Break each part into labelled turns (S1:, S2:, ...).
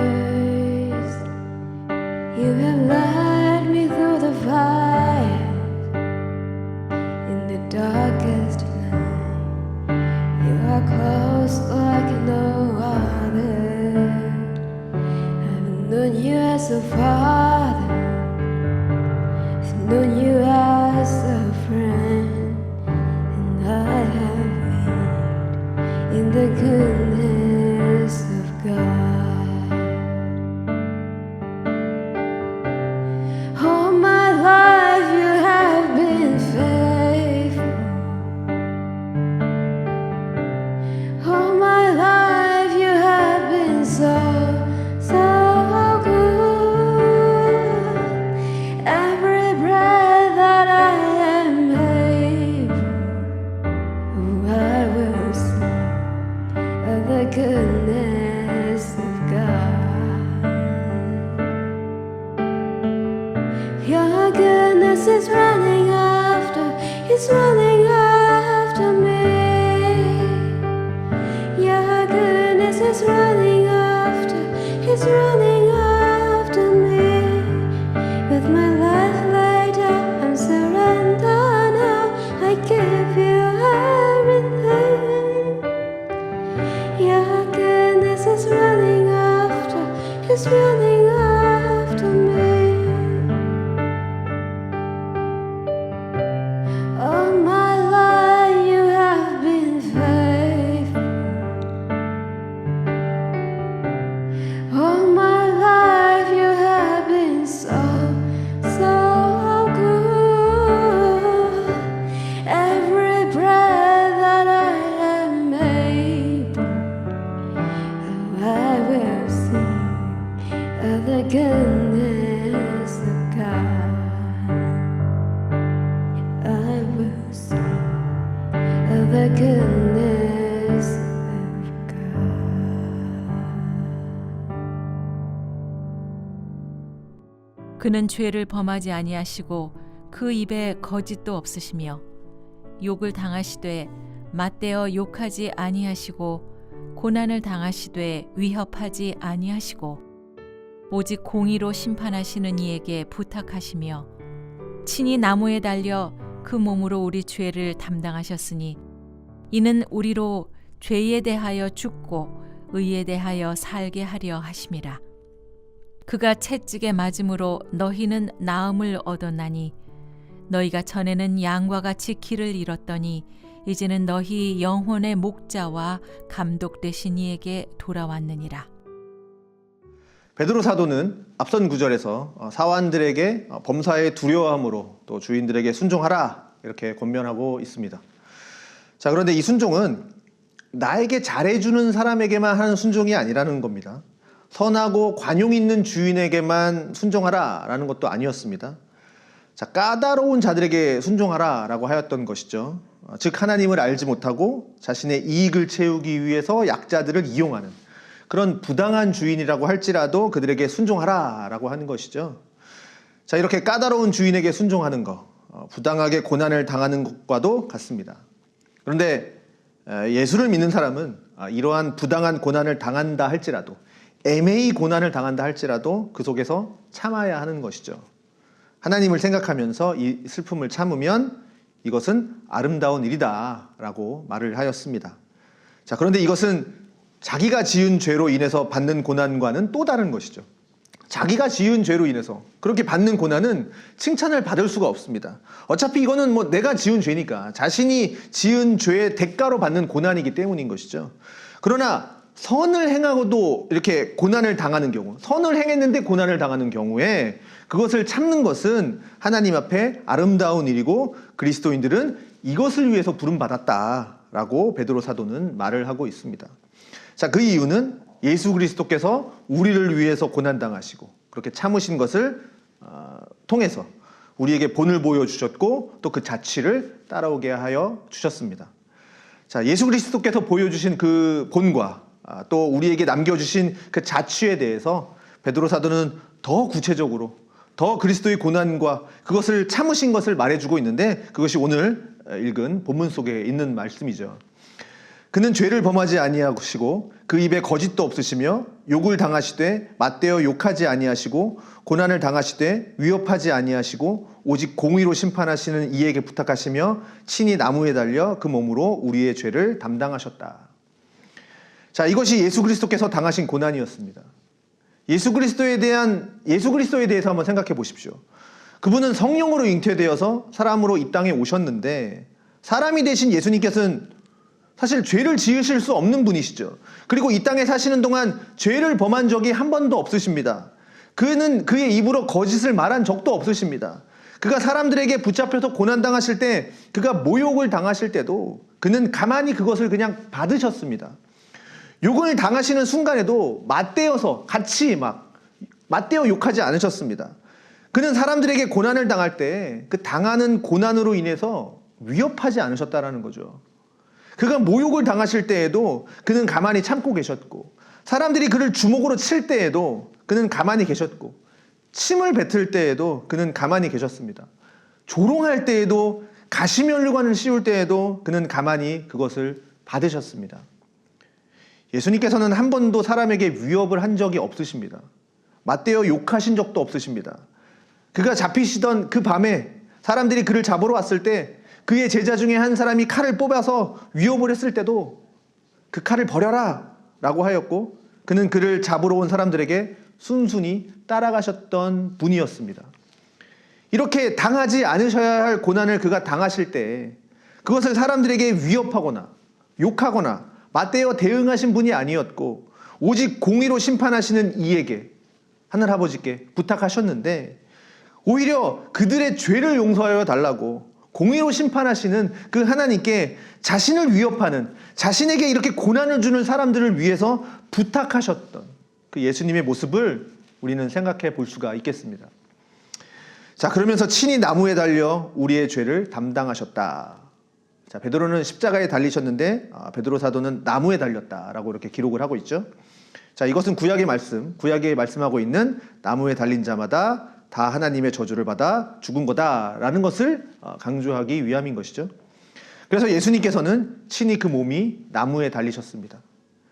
S1: voice. You have led me through the fire in the darkest night. You are close like no other. I've known you as a father, I've known you as a friend, and I have lived in the goodness of God. All my life you have been faithful. All my life you have been so good. Every breath that I am able, oh, I will sing of the goodness of God. Your goodness is running after, it's running after me. Your goodness is running after, it's running after me. With my life laid out, I'm surrendered now. I give you everything. Your goodness is running after, it's running after me. All my life you have been faithful. All my life you have been so good. Every breath that I am able, oh, I will sing of the goodness of God. I will sing of the goodness of God.
S2: 그는 죄를 범하지 아니하시고 그 입에 거짓도 없으시며 욕을 당하시되 맞대어 욕하지 아니하시고 고난을 당하시되 위협하지 아니하시고 오직 공의로 심판하시는 이에게 부탁하시며 친히 나무에 달려 그 몸으로 우리 죄를 담당하셨으니 이는 우리로 죄에 대하여 죽고 의에 대하여 살게 하려 하심이라. 그가 채찍에 맞음으로 너희는 나음을 얻었나니 너희가 전에는 양과 같이 길을 잃었더니 이제는 너희 영혼의 목자와 감독 되신 이에게 돌아왔느니라.
S3: 베드로 사도는 앞선 구절에서 사환들에게 범사에 두려워함으로 또 주인들에게 순종하라 이렇게 권면하고 있습니다. 자, 그런데 이 순종은 나에게 잘해주는 사람에게만 하는 순종이 아니라는 겁니다. 선하고 관용 있는 주인에게만 순종하라 라는 것도 아니었습니다. 자, 까다로운 자들에게 순종하라 라고 하였던 것이죠. 즉 하나님을 알지 못하고 자신의 이익을 채우기 위해서 약자들을 이용하는 그런 부당한 주인이라고 할지라도 그들에게 순종하라 라고 하는 것이죠. 자, 이렇게 까다로운 주인에게 순종하는 것, 부당하게 고난을 당하는 것과도 같습니다. 그런데 예수를 믿는 사람은 이러한 부당한 고난을 당한다 할지라도 애매히 고난을 당한다 할지라도 그 속에서 참아야 하는 것이죠. 하나님을 생각하면서 이 슬픔을 참으면 이것은 아름다운 일이다 라고 말을 하였습니다. 자, 그런데 이것은 자기가 지은 죄로 인해서 받는 고난과는 또 다른 것이죠. 자기가 지은 죄로 인해서 그렇게 받는 고난은 칭찬을 받을 수가 없습니다. 어차피 이거는 뭐 내가 지은 죄니까 자신이 지은 죄의 대가로 받는 고난이기 때문인 것이죠. 그러나 선을 행하고도 이렇게 고난을 당하는 경우, 선을 행했는데 고난을 당하는 경우에 그것을 참는 것은 하나님 앞에 아름다운 일이고 그리스도인들은 이것을 위해서 부름받았다라고 베드로 사도는 말을 하고 있습니다. 자, 그 이유는 예수 그리스도께서 우리를 위해서 고난당하시고 그렇게 참으신 것을 통해서 우리에게 본을 보여주셨고 또 그 자취를 따라오게 하여 주셨습니다. 자, 예수 그리스도께서 보여주신 그 본과 또 우리에게 남겨주신 그 자취에 대해서 베드로 사도는 더 구체적으로 더 그리스도의 고난과 그것을 참으신 것을 말해주고 있는데 그것이 오늘 읽은 본문 속에 있는 말씀이죠. 그는 죄를 범하지 아니하시고 그 입에 거짓도 없으시며 욕을 당하시되 맞대어 욕하지 아니하시고 고난을 당하시되 위협하지 아니하시고 오직 공의로 심판하시는 이에게 부탁하시며 친히 나무에 달려 그 몸으로 우리의 죄를 담당하셨다. 자, 이것이 예수 그리스도께서 당하신 고난이었습니다. 예수 그리스도에 대해서 한번 생각해 보십시오. 그분은 성령으로 잉태되어서 사람으로 이 땅에 오셨는데 사람이 되신 예수님께서는 사실 죄를 지으실 수 없는 분이시죠. 그리고 이 땅에 사시는 동안 죄를 범한 적이 한 번도 없으십니다. 그는 그의 입으로 거짓을 말한 적도 없으십니다. 그가 사람들에게 붙잡혀서 고난당하실 때, 그가 모욕을 당하실 때도 그는 가만히 그것을 그냥 받으셨습니다. 욕을 당하시는 순간에도 맞대어서 같이 맞대어 욕하지 않으셨습니다. 그는 사람들에게 고난을 당할 때 그 당하는 고난으로 인해서 위협하지 않으셨다라는 거죠. 그가 모욕을 당하실 때에도 그는 가만히 참고 계셨고, 사람들이 그를 주먹으로 칠 때에도 그는 가만히 계셨고, 침을 뱉을 때에도 그는 가만히 계셨습니다. 조롱할 때에도, 가시면류관을 씌울 때에도 그는 가만히 그것을 받으셨습니다. 예수님께서는 한 번도 사람에게 위협을 한 적이 없으십니다. 맞대어 욕하신 적도 없으십니다. 그가 잡히시던 그 밤에 사람들이 그를 잡으러 왔을 때 그의 제자 중에 한 사람이 칼을 뽑아서 위협을 했을 때도 그 칼을 버려라 라고 하였고, 그는 그를 잡으러 온 사람들에게 순순히 따라가셨던 분이었습니다. 이렇게 당하지 않으셔야 할 고난을 그가 당하실 때 그것을 사람들에게 위협하거나 욕하거나 맞대어 대응하신 분이 아니었고, 오직 공의로 심판하시는 이에게, 하늘아버지께 부탁하셨는데 오히려 그들의 죄를 용서하여 달라고 공의로 심판하시는 그 하나님께 자신을 위협하는, 자신에게 이렇게 고난을 주는 사람들을 위해서 부탁하셨던 그 예수님의 모습을 우리는 생각해 볼 수가 있겠습니다. 자, 그러면서 친히 나무에 달려 우리의 죄를 담당하셨다. 자, 베드로는 십자가에 달리셨는데 베드로 사도는 나무에 달렸다라고 이렇게 기록을 하고 있죠. 자, 이것은 구약의 말씀하고 있는 나무에 달린 자마다 다 하나님의 저주를 받아 죽은 거다라는 것을 강조하기 위함인 것이죠. 그래서 예수님께서는 친히 그 몸이 나무에 달리셨습니다.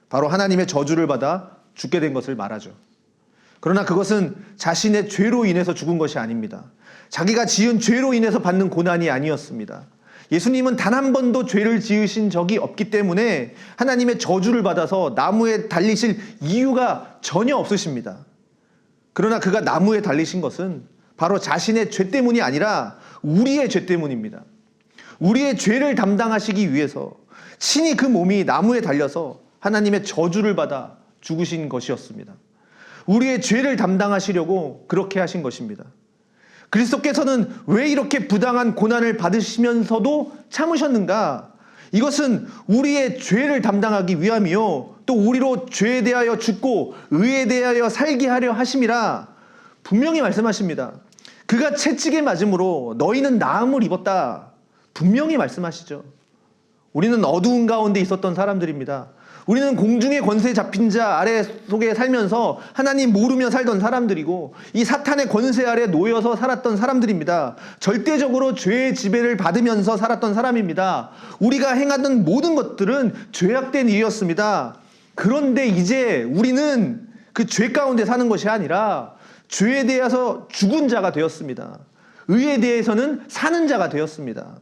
S3: 바로 하나님의 저주를 받아 죽게 된 것을 말하죠. 그러나 그것은 자신의 죄로 인해서 죽은 것이 아닙니다. 자기가 지은 죄로 인해서 받는 고난이 아니었습니다. 예수님은 단 한 번도 죄를 지으신 적이 없기 때문에 하나님의 저주를 받아서 나무에 달리실 이유가 전혀 없으십니다. 그러나 그가 나무에 달리신 것은 바로 자신의 죄 때문이 아니라 우리의 죄 때문입니다. 우리의 죄를 담당하시기 위해서 친히 그 몸이 나무에 달려서 하나님의 저주를 받아 죽으신 것이었습니다. 우리의 죄를 담당하시려고 그렇게 하신 것입니다. 그리스도께서는 왜 이렇게 부당한 고난을 받으시면서도 참으셨는가? 이것은 우리의 죄를 담당하기 위함이요, 또 우리로 죄에 대하여 죽고 의에 대하여 살게 하려 하심이라 분명히 말씀하십니다. 그가 채찍에 맞음으로 너희는 나음을 입었다, 분명히 말씀하시죠. 우리는 어두운 가운데 있었던 사람들입니다. 우리는 공중의 권세에 잡힌 자 아래 속에 살면서 하나님 모르며 살던 사람들이고, 이 사탄의 권세 아래 놓여서 살았던 사람들입니다. 절대적으로 죄의 지배를 받으면서 살았던 사람입니다. 우리가 행하던 모든 것들은 죄악된 일이었습니다. 그런데 이제 우리는 그 죄 가운데 사는 것이 아니라 죄에 대해서 죽은 자가 되었습니다. 의에 대해서는 사는 자가 되었습니다.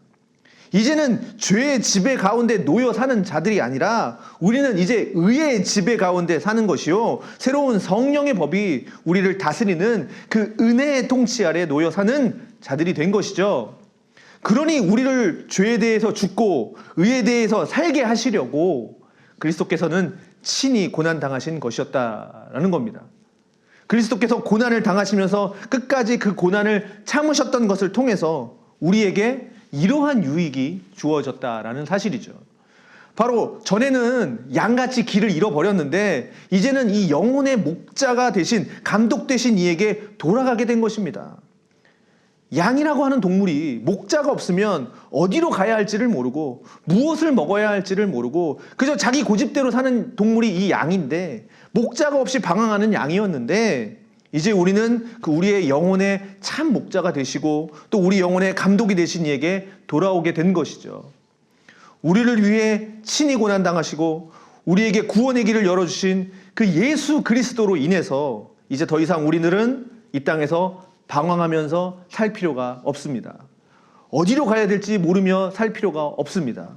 S3: 이제는 죄의 지배 가운데 놓여 사는 자들이 아니라 우리는 이제 의의 지배 가운데 사는 것이요, 새로운 성령의 법이 우리를 다스리는 그 은혜의 통치 아래 놓여 사는 자들이 된 것이죠. 그러니 우리를 죄에 대해서 죽고 의에 대해서 살게 하시려고 그리스도께서는 친히 고난당하신 것이었다라는 겁니다. 그리스도께서 고난을 당하시면서 끝까지 그 고난을 참으셨던 것을 통해서 우리에게 이러한 유익이 주어졌다라는 사실이죠. 바로 전에는 양같이 길을 잃어버렸는데 이제는 이 영혼의 목자가 되신, 감독 되신 이에게 돌아가게 된 것입니다. 양이라고 하는 동물이 목자가 없으면 어디로 가야 할지를 모르고 무엇을 먹어야 할지를 모르고 그저 자기 고집대로 사는 동물이 이 양인데, 목자가 없이 방황하는 양이었는데 이제 우리는 그 우리의 영혼의 참 목자가 되시고 또 우리 영혼의 감독이 되신 이에게 돌아오게 된 것이죠. 우리를 위해 친히 고난당하시고 우리에게 구원의 길을 열어주신 그 예수 그리스도로 인해서 이제 더 이상 우리들은 이 땅에서 방황하면서 살 필요가 없습니다. 어디로 가야 될지 모르며 살 필요가 없습니다.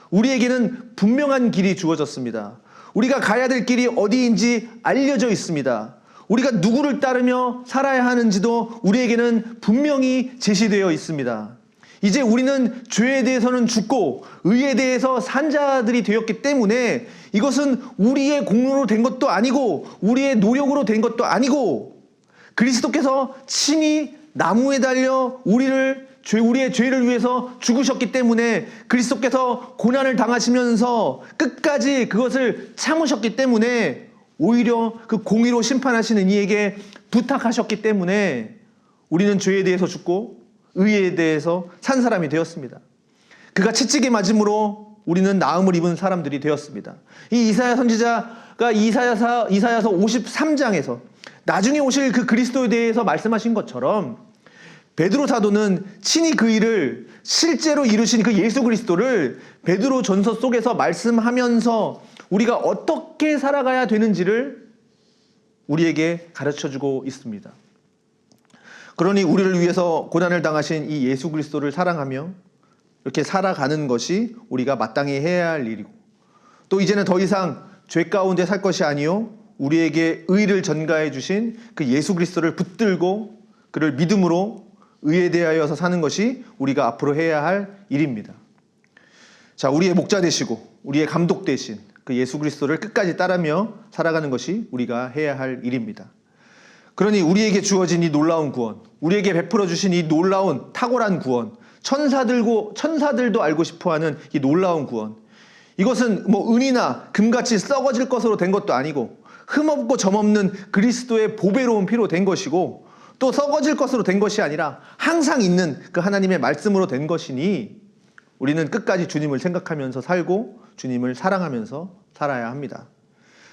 S3: 우리에게는 분명한 길이 주어졌습니다. 우리가 가야 될 길이 어디인지 알려져 있습니다. 우리가 누구를 따르며 살아야 하는지도 우리에게는 분명히 제시되어 있습니다. 이제 우리는 죄에 대해서는 죽고 의에 대해서 산 자들이 되었기 때문에 이것은 우리의 공로로 된 것도 아니고 우리의 노력으로 된 것도 아니고 그리스도께서 친히 나무에 달려 우리의 죄를 위해서 죽으셨기 때문에 그리스도께서 고난을 당하시면서 끝까지 그것을 참으셨기 때문에 오히려 그 공의로 심판하시는 이에게 부탁하셨기 때문에 우리는 죄에 대해서 죽고 의에 대해서 산 사람이 되었습니다. 그가 채찍에 맞음으로 우리는 나음을 입은 사람들이 되었습니다. 이 이사야 선지자가 이사야서 53장에서 나중에 오실 그 그리스도에 대해서 말씀하신 것처럼 베드로 사도는 친히 그 일을 실제로 이루신 그 예수 그리스도를 베드로 전서 속에서 말씀하면서 우리가 어떻게 살아가야 되는지를 우리에게 가르쳐주고 있습니다. 그러니 우리를 위해서 고난을 당하신 이 예수 그리스도를 사랑하며 이렇게 살아가는 것이 우리가 마땅히 해야 할 일이고 또 이제는 더 이상 죄 가운데 살 것이 아니요 우리에게 의를 전가해 주신 그 예수 그리스도를 붙들고 그를 믿음으로 의에 대하여서 사는 것이 우리가 앞으로 해야 할 일입니다. 자, 우리의 목자 되시고 우리의 감독 되신 그 예수 그리스도를 끝까지 따르며 살아가는 것이 우리가 해야 할 일입니다. 그러니 우리에게 주어진 이 놀라운 구원, 우리에게 베풀어 주신 이 놀라운 탁월한 구원, 천사들도 알고 싶어하는 이 놀라운 구원, 이것은 뭐 은이나 금같이 썩어질 것으로 된 것도 아니고 흠없고 점없는 그리스도의 보배로운 피로 된 것이고 또 썩어질 것으로 된 것이 아니라 항상 있는 그 하나님의 말씀으로 된 것이니 우리는 끝까지 주님을 생각하면서 살고 주님을 사랑하면서 살아야 합니다.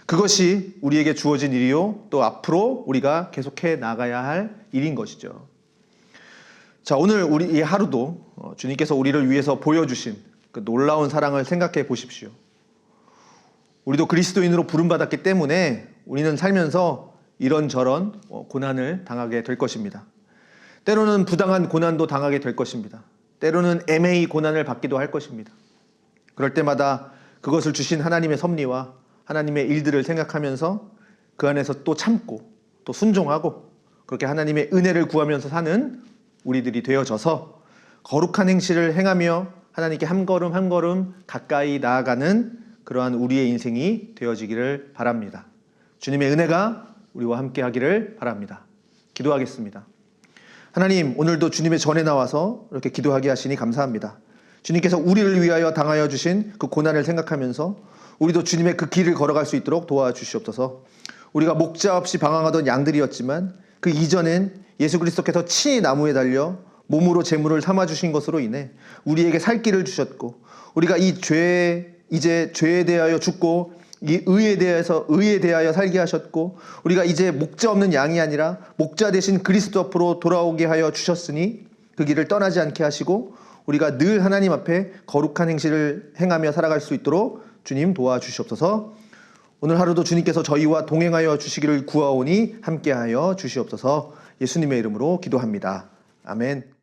S3: 그것이 우리에게 주어진 일이요 또 앞으로 우리가 계속해 나가야 할 일인 것이죠. 자, 오늘 우리 이 하루도 주님께서 우리를 위해서 보여주신 그 놀라운 사랑을 생각해 보십시오. 우리도 그리스도인으로 부름받았기 때문에 우리는 살면서 이런저런 고난을 당하게 될 것입니다. 때로는 부당한 고난도 당하게 될 것입니다. 때로는 애매히 고난을 받기도 할 것입니다. 그럴 때마다 그것을 주신 하나님의 섭리와 하나님의 일들을 생각하면서 그 안에서 또 참고 또 순종하고 그렇게 하나님의 은혜를 구하면서 사는 우리들이 되어져서 거룩한 행실을 행하며 하나님께 한 걸음 한 걸음 가까이 나아가는 그러한 우리의 인생이 되어지기를 바랍니다. 주님의 은혜가 우리와 함께 하기를 바랍니다. 기도하겠습니다. 하나님, 오늘도 주님의 전에 나와서 이렇게 기도하게 하시니 감사합니다. 주님께서 우리를 위하여 당하여 주신 그 고난을 생각하면서 우리도 주님의 그 길을 걸어갈 수 있도록 도와주시옵소서. 우리가 목자 없이 방황하던 양들이었지만 그 이전엔 예수 그리스도께서 친히 나무에 달려 몸으로 제물을 삼아주신 것으로 인해 우리에게 살 길을 주셨고 우리가 이제 죄에 대하여 죽고 이 의에 대하여 살게 하셨고 우리가 이제 목자 없는 양이 아니라 목자 되신 그리스도 앞으로 돌아오게 하여 주셨으니 그 길을 떠나지 않게 하시고 우리가 늘 하나님 앞에 거룩한 행실을 행하며 살아갈 수 있도록 주님 도와주시옵소서. 오늘 하루도 주님께서 저희와 동행하여 주시기를 구하오니 함께하여 주시옵소서. 예수님의 이름으로 기도합니다. 아멘.